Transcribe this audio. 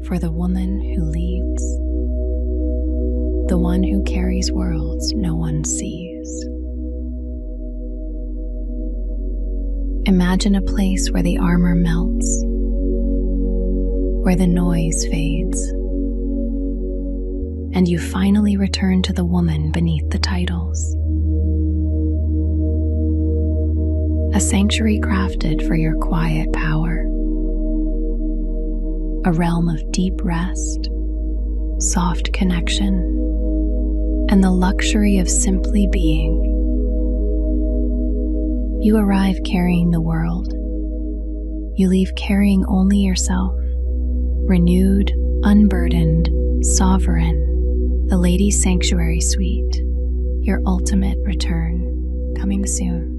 for the woman who leads, the one who carries worlds no one sees. Imagine a place where the armor melts, where the noise fades, and you finally return to the woman beneath the titles. A sanctuary crafted for your quiet power, a realm of deep rest, soft connection, and the luxury of simply being. You arrive carrying the world. You leave carrying only yourself, renewed, unburdened, sovereign. The Lady's Sanctuary Suite, your ultimate return, coming soon.